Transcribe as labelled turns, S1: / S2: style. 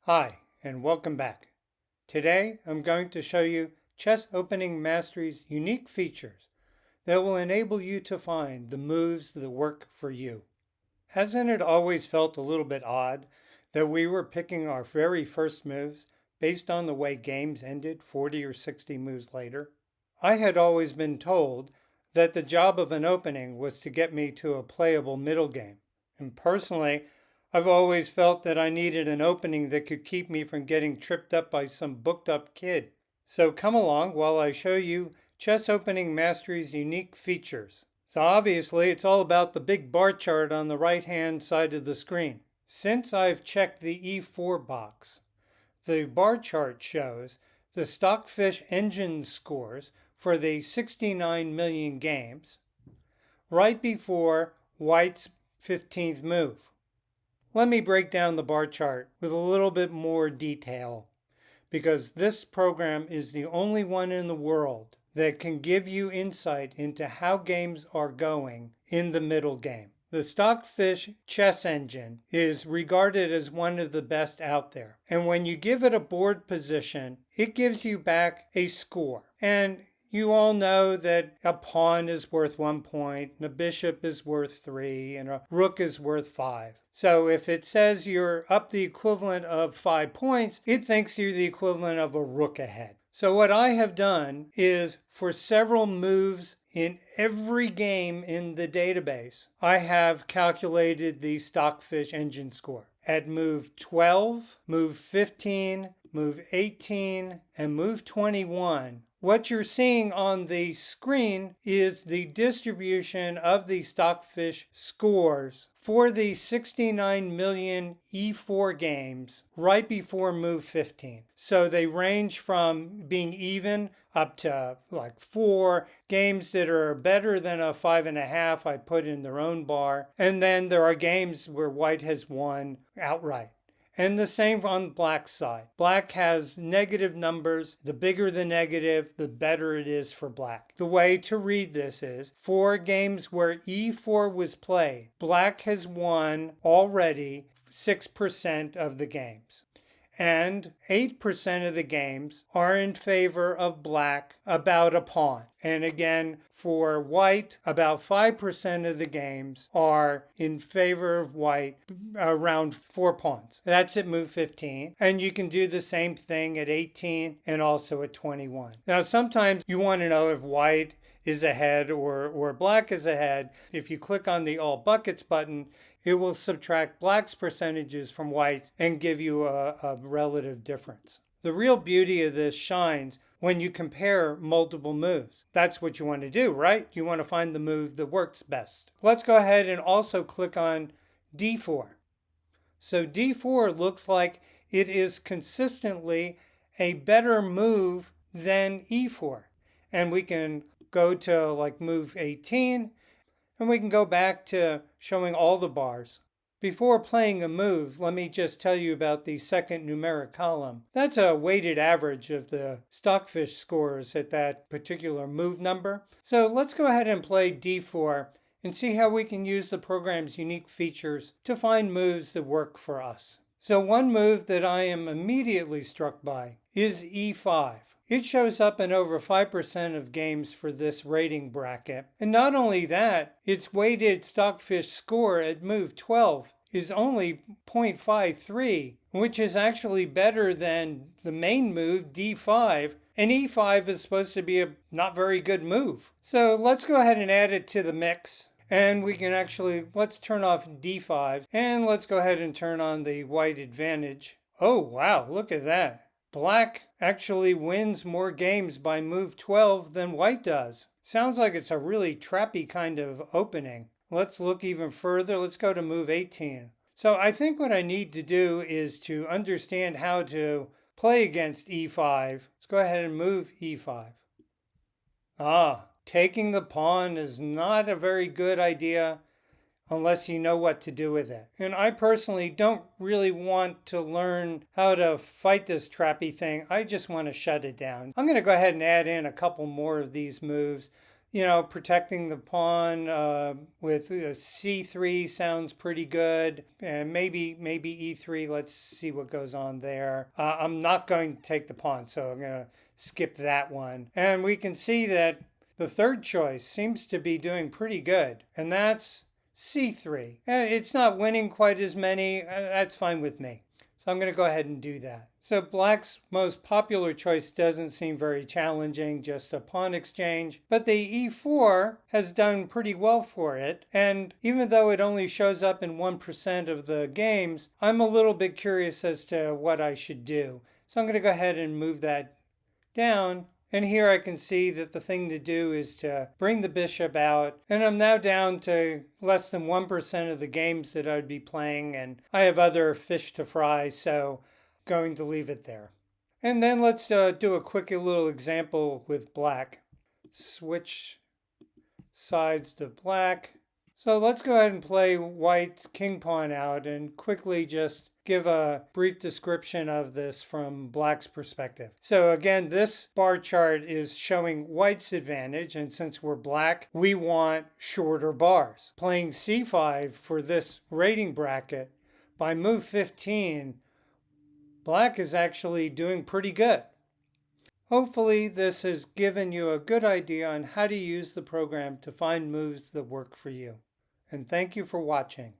S1: Hi, and welcome back. Today, I'm going to show you Chess Opening Mastery's unique features that will enable you to find the moves that work for you. Hasn't it always felt a little bit odd that we were picking our very first moves based on the way games ended 40 or 60 moves later? I had always been told that the job of an opening was to get me to a playable middle game. And personally, I've always felt that I needed an opening that could keep me from getting tripped up by some booked up kid. So come along while I show you Chess Opening Mastery's unique features. So obviously it's all about the big bar chart on the right hand side of the screen. Since I've checked the E4 box, the bar chart shows the Stockfish engine scores for the 69 million games right before White's 15th move. Let me break down the bar chart with a little bit more detail because this program is the only one in the world that can give you insight into how games are going in the middle game. The Stockfish chess engine is regarded as one of the best out there. And when you give it a board position, it gives you back a score. And you all know that a pawn is worth 1 point, and a bishop is worth 3, and a rook is worth 5. So if it says you're up the equivalent of 5 points, it thinks you're the equivalent of a rook ahead. So what I have done is for several moves in every game in the database, I have calculated the Stockfish engine score. At move 12, move 15, move 18, and move 21, what you're seeing on the screen is the distribution of the Stockfish scores for the 69 million E4 games right before move 15. So they range from being even up to like 4. Games that are better than a 5.5 I put in their own bar. And then there are games where White has won outright. And the same on Black's side. Black has negative numbers. The bigger the negative, the better it is for Black. The way to read this is, for games where E4 was played, Black has won already 6% of the games. And 8% of the games are in favor of Black about a pawn. And again, for White, about 5% of the games are in favor of White around 4 pawns. That's at move 15. And you can do the same thing at 18 and also at 21. Now, sometimes you want to know if White is ahead or Black is ahead. If you click on the All Buckets button, it will subtract Black's percentages from White's and give you a relative difference. The real beauty of this shines when you compare multiple moves. That's what you want to do, right? You want to find the move that works best. Let's go ahead and also click on D4. So D4 looks like it is consistently a better move than E4. And we can go to like move 18, and we can go back to showing all the bars. Before playing a move, let me just tell you about the second numeric column. That's a weighted average of the Stockfish scores at that particular move number. So let's go ahead and play D4 and see how we can use the program's unique features to find moves that work for us. So one move that I am immediately struck by is E5. It shows up in over 5% of games for this rating bracket. And not only that, its weighted Stockfish score at move 12 is only 0.53, which is actually better than the main move, D5. And E5 is supposed to be a not very good move. So let's go ahead and add it to the mix. And we can actually, let's turn off D5 and let's go ahead and turn on the White advantage. Oh, wow, look at that. Black actually wins more games by move 12 than White does. Sounds like it's a really trappy kind of opening. Let's look even further. Let's go to move 18. So I think what I need to do is to understand how to play against E5. Let's go ahead and move E5. Taking the pawn is not a very good idea unless you know what to do with it. And I personally don't really want to learn how to fight this trappy thing. I just want to shut it down. I'm going to go ahead and add in a couple more of these moves. protecting the pawn with c3 sounds pretty good, and maybe e3. Let's see what goes on there. I'm not going to take the pawn, so I'm going to skip that one. And we can see that the third choice seems to be doing pretty good, and that's c3. It's not winning quite as many. That's fine with me. So I'm going to go ahead and do that. So black's most popular choice doesn't seem very challenging, just a pawn exchange. But the e4 has done pretty well for it. And even though it only shows up in 1% of the games, I'm a little bit curious as to what I should do. So I'm going to go ahead and move that down. And here I can see that the thing to do is to bring the bishop out. And I'm now down to less than 1% of the games that I'd be playing. And I have other fish to fry, so I'm going to leave it there. And then let's do a quick little example with black. Switch sides to black. So let's go ahead and play white's king pawn out and quickly just give a brief description of this from black's perspective. So again, this bar chart is showing white's advantage, and since we're black, we want shorter bars. Playing c5 for this rating bracket, by move 15, black is actually doing pretty good. Hopefully this has given you a good idea on how to use the program to find moves that work for you. And thank you for watching.